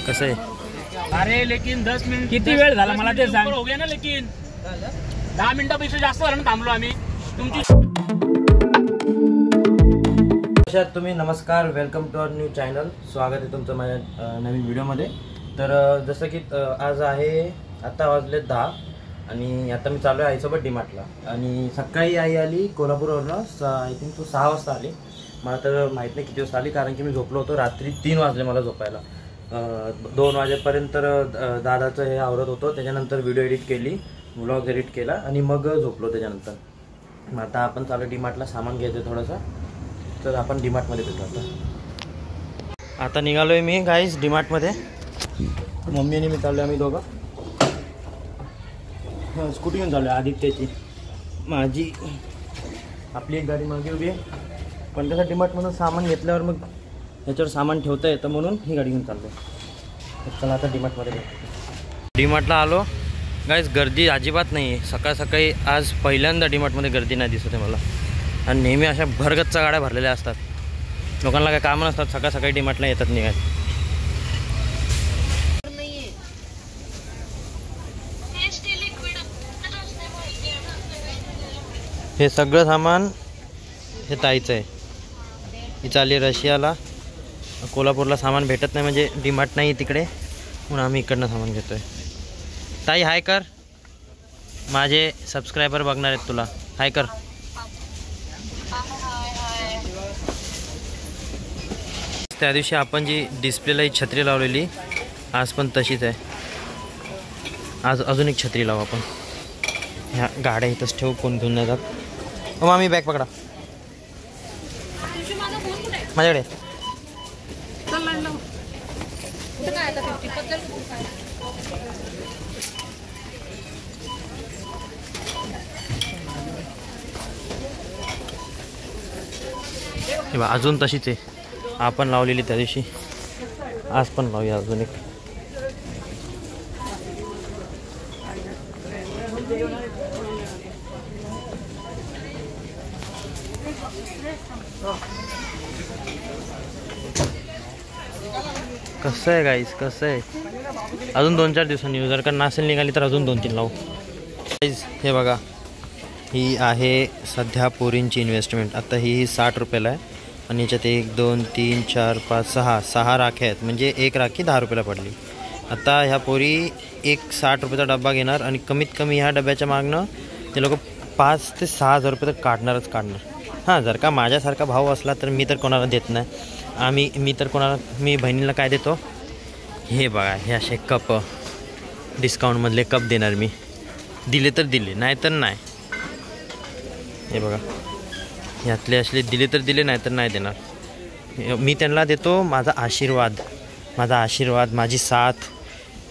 कसं आहे? अरे लेकिन 10 मिनिट किती वेळ झाला मला ते सांग. हो गया ना, लेकिन 10 मिनिटापेक्षा जास्त झालं ना थांबलो आम्ही. तुमची तुम्ही नमस्कार, welcome to our new channel. स्वागत आहे तुमचं माझ्या नवीन व्हिडिओमध्ये. तर जसं की आज आहे, आता वाजले 10 आणि आता मी चालू आहे आईसोबत डीमार्टला. आणि सकाळी आई आली कोल्हापूरवरनं, आय थिंक तो 6 वाजता आली. मला तर माहीत नाही किती वाजता आली, कारण की मी झोपलो होतो. रात्री 3 वाजले मला झोपायला. 2 वाजेपर्यंत दादाचं हे आवरत होतं. त्याच्यानंतर व्हिडिओ एडिट केली, व्लॉग एडिट केला आणि मग झोपलो त्याच्यानंतर. मग आता आपण चालू डीमार्टला सामान घ्यायचं थोडंसं. तर आपण डीमार्टमध्ये भेटू. आता निघालो आहे मी गाईज डीमार्टमध्ये. मम्मी आणि मी चाललो आहे, आम्ही दोघं स्कूटी घेऊन चाललो आहे. आदित्यची, माझी, आपली एक गाडी मागे उभी आहे. पण कसं डीमार्टमधून सामान घेतल्यावर मग याच्यावर सामान ठेवता येतं, म्हणून ही गाडी घेऊन चाललो आहे. तर चला आता डीमार्टमध्ये भेटू. डीमार्टला आलो गाईज, गर्दी अजिबात नाही आहे. सकाळ सकाळी आज पहिल्यांदा डीमार्टमध्ये गर्दी नाही दिसत आहे मला. आणि नेहमी अशा भरगच्चा गाड्या भरलेल्या असतात. लोकांना काही कामं नसतात, सकाळ सकाळी डीमार्टला येतात निघाय. हे सगळं सामान हे ताईचं आहे. ही चालली रशियाला. कोल्हापूरला सामान भेटत नाही, म्हणजे डीमार्ट नाही तिकडे, म्हणून आम्ही इकडनं सामान घेतो आहे. ताई हाय कर, माझे सबस्क्रायबर बघणार आहेत तुला. हाय कर. त्या दिवशी आपण जी डिस्प्लेला एक छत्री लावलेली, आज पण तशीच आहे. आज अजून एक छत्री लावू आपण. ह्या गाड्या इथंच ठेवू, कोण घेऊन नाही जात. मामी बॅग पकडा माझ्याकडे. हे बा अजून तशीच आहे, आपण लावलेली त्या दिवशी. आज पण लावूया अजून एक. कसं आहे गाईस, कसं आहे. अजून 2-4 दिवसांनी येऊ. जर का नासेल निघाली तर अजून 2-3 लावू. गाईस हे बघा, ही आहे सध्या पोरींची इन्व्हेस्टमेंट. आता ही 60 रुपयाला आहे आणि याच्यात 1 2 3 4 5 6 राख्या आहेत, म्हणजे एक राखी 10 रुपयाला पडली. आता ह्या पोरी एक 60 रुपयाचा डबा घेणार आणि कमीत कमी ह्या डब्याच्या मागनं ते लोक 5 ते 6 हजार रुपये तर काढणारच काढणार. हां, जर का माझ्यासारखा भाव असला तर मी तर कोणाला देत नाही. मी बहिणीला काय देतो, हे बघा, हे असे कप डिस्काउंटमधले कप देणार मी. दिले तर दिले, नाही तर नाही. हे बघा, यातले असले दिले तर दिले, नाही तर नाही देणार. मी त्यांना देतो माझा आशीर्वाद, माझी साथ.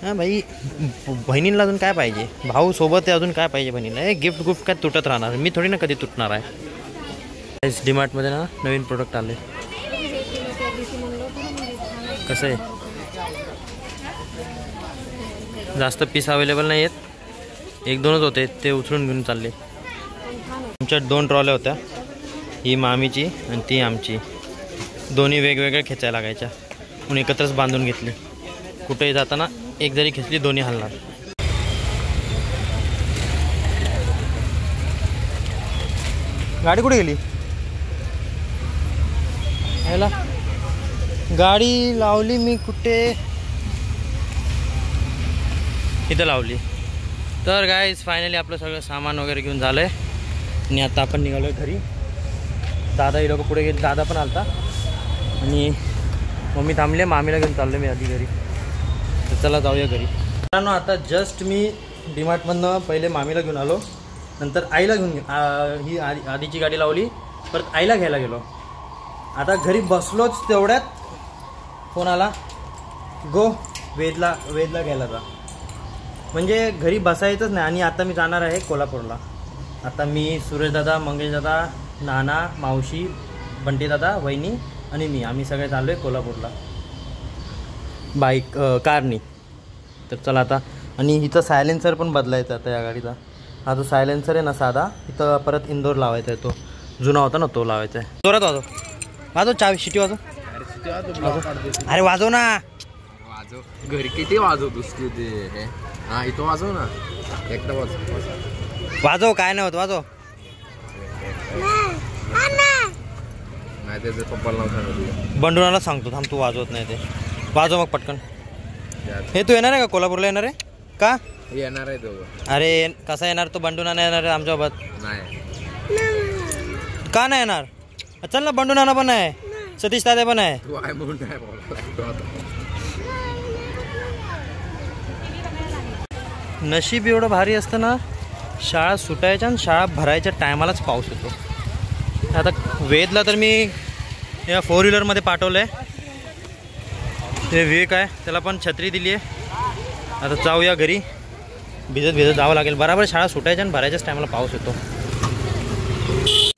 हां भाई, बहिणीला अजून काय पाहिजे, भाऊ सोबत आहे, अजून काय पाहिजे बहिणीला. हे गिफ्ट काय तुटत राहणार, मी थोडी ना कधी तुटणार आहे. डीमार्टमध्ये ना नवीन प्रोडक्ट आले. कसं आहे, जास्त पीस अवेलेबल नाही आहेत, 1-2च होते, ते उचलून घेऊन चालले. आमच्यात 2 ट्रॉल्या होत्या, ही मामीची आणि ती आमची. दोन्ही वेगवेगळ्या खेचायला लागायच्या, म्हणून एकत्रच बांधून घेतली. कुठेही जाताना एक जरी खेचली, दोन्ही हलणार. गाडी कुठे गेली? ह्याला गाडी लावली मी कुठे, इथं लावली. तर गाईज फायनली आपलं सगळं सामान वगैरे घेऊन झालं आहे आणि आता आपण निघालो आहे घरी. दादा हे लोक पुढे गेले, दादा पण आलता आणि मम्मी थांबले. मामीला घेऊन चाललो मी आधी घरी. तर चला जाऊया घरी. मित्रांनो, आता जस्ट मी डीमार्टमधनं पहिले मामीला घेऊन आलो, नंतर आईला घेऊन ही आधीची गाडी लावली, परत आईला घ्यायला गेलो. आता घरी बसलोच तेवढ्यात फोन आला, गो वेदला घ्यायला जा. म्हणजे घरी बसायचंच नाही. आणि आता मी जाणार आहे कोल्हापूरला. आता मी, सुरेशदादा, मंगेशदादा, नाना, मावशी, बंटीदादा, वहिनी आणि मी, आम्ही सगळे चाललो आहे कोल्हापूरला बाईक कारनी. तर चला आता. आणि इथं सायलेन्सर पण बदलायचा आता या गाडीचा. हा जो सायलेन्सर आहे ना साधा, इथं परत इंदोर लावायचा आहे. तो जुना होता ना, तो लावायचा आहे. जोरात वाजव, चावी शिटी वाजव. अरे वाजव ना. घरी किती वाजवतोस तू ते हा इथं वाजव ना एकदा वाजव काय नाही होत वाजव नाही त्याचं पप्पाला नाव सांगतो बंडूनाला सांगतो थांब तू वाजवत नाही ते वाजव मग पटकन हे तू येणार आहे का कोल्हापूरला येणार आहे का येणार आहे तो अरे कसा येणार तो बंडूनाना येणार आहे आमच्यासोबत नाही का नाही येणार चल ना बंडूनाना पण आहे सतीश तात्या पण आहे तू आहे म्हणून नाही बोलला नशीब एवढं भारी असतं ना शाळा सुटायच्या आणि शाळा भरायच्या टायमालाच पाऊस येतो आता वेदला तर मी या 4 व्हीलरमध्ये पाठवलं आहे ते विवेक आहे त्याला पण छत्री दिली आहे आता जाऊया घरी भिजत भिजत जावं लागेल बराबर शाळा सुटायच्या आणि भरायच्याच टायमाला पाऊस येतो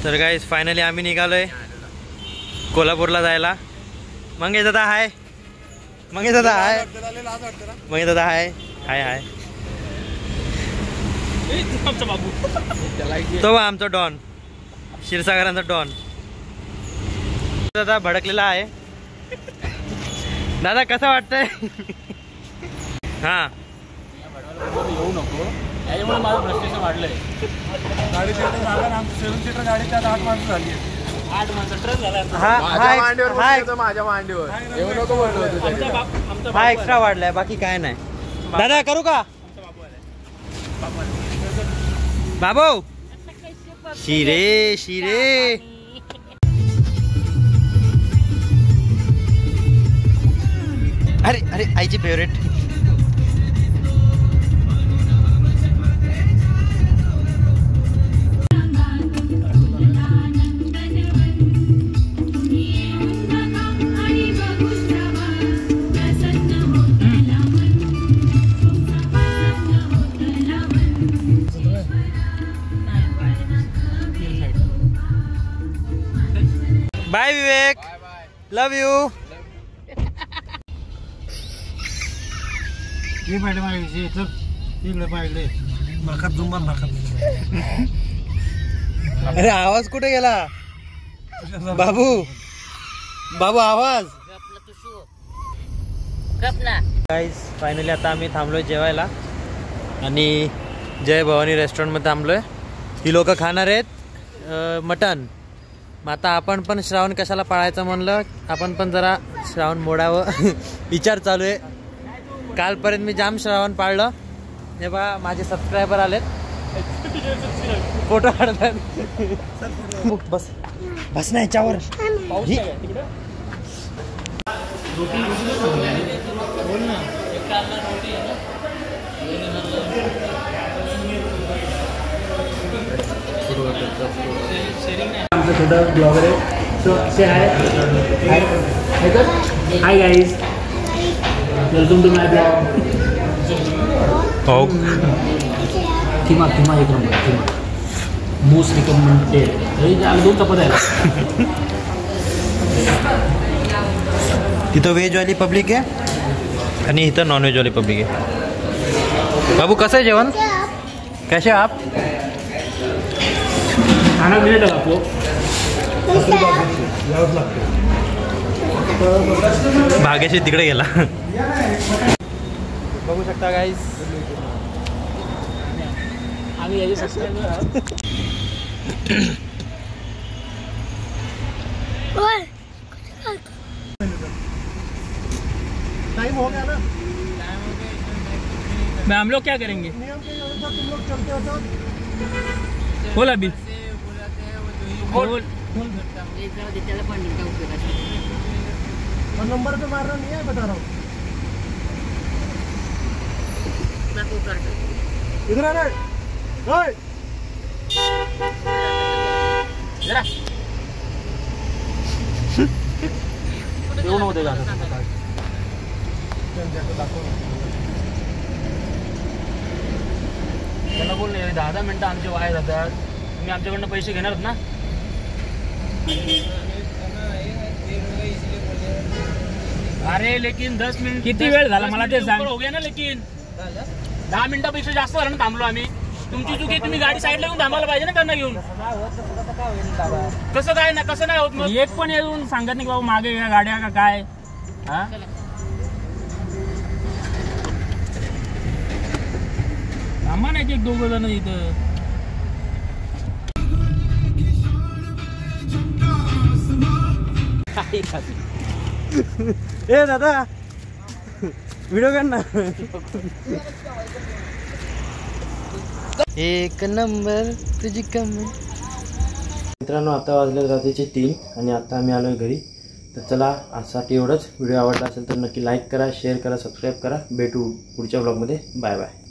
तर गाईज फायनली आम्ही निघालो आहे कोल्हापूरला जायला मंगेश दादा हाय मंगेश दादा हाय मंगेश दादा हाय हाय हाय तो आमचा डॉन क्षीरसागरांचा डॉन दादा भडकलेला आहे दादा कसं वाटतंय हा येऊ नको त्याच्यामुळे माझं फ्रस्ट्रेशन वाढलंय गाडी 7 सीटर गाडी त्यात 8 माणसं झाली 8 माणसं ट्रक झाला माझ्या मांडीवर येऊ नको म्हणलं हा एक्स्ट्रा वाढलाय बाकी काय नाही दादा करू का बाबू शिरे शिरे अरे अरे आईची favourite bye Vivek love you ये मॅडम आहे इकडे पाहिले नाकात जुंबा नाकात अरे आवाज कुठे गेला बाबू बाबू आवाज गाईज फायनली आता आम्ही थांबलोय जेवायला आणि जय भवानी रेस्टॉरंटमध्ये थांबलोय ही लोक खाणार आहेत मटन मग आता आपण पण श्रावण कशाला पाळायचं म्हणलं आपण पण जरा श्रावण मोडावं विचार चालू आहे कालपर्यंत मी जाम श्रावण पाळलं हे बघा माझे सबस्क्रायबर आलेत फोटो काढतात बस बस ना याच्यावर आमचा छोटा ब्लॉगर आहे so say hi hi guys welcome to my blog किमा किमा एक नंबर किमा मोस्ट रिकमेंडेड हे 2 चपात्या आहेत तिथं व्हेजवाली पब्लिक आहे आणि इथं नॉनव्हेजवाली पब्लिक आहे बाबू कसं आहे जेवण कैसे आप खाना मिळेल आपको भाग्यशी तिकडे गेला बघू शकता गाईज आम्ही याचे सबस्क्रायबर आहोत टाइम हो गया ना मैं हम लोग क्या करेंगे नियम के अनुसार तुम लोग चलते हो तो बोल अभी बोल और नंबर पे मारना नहीं है बता रहा हूँ इधर आ रहा है जरा येऊ नव्हते का त्यांना बोल 10 मिनिटं आमचे वाया जातात तुम्ही आमच्याकडनं पैसे घेणार ना अरे लेकिन 10 मिनिट किती वेळ झाला मला ते सांग हो गया ना लेकिन 10 मिनिटापेक्षा जास्त झालं ना थांबलो आम्ही तुमची चुकी तुम्ही गाडी साईडला येऊन थांबायला पाहिजे ना त्यांना घेऊन कसं काय ना कसं नाही होत मग एक पण येऊन सांगत नाही बाबा मागे या गाड्या का काय हा थांबा ना एक दोघं जण इथं. ए दादा व्हिडिओ काढ ना. एक नंबर तुझी कमेंट. मित्रांनो आता वाजले रात्रीचे 3 आणि आता आम्ही आलोय घरी. तर चला आजसाठी एवढंच. व्हिडिओ आवडला असेल तर नक्की लाईक करा, शेअर करा, सबस्क्राईब करा. भेटू पुढच्या ब्लॉगमध्ये. Bye bye.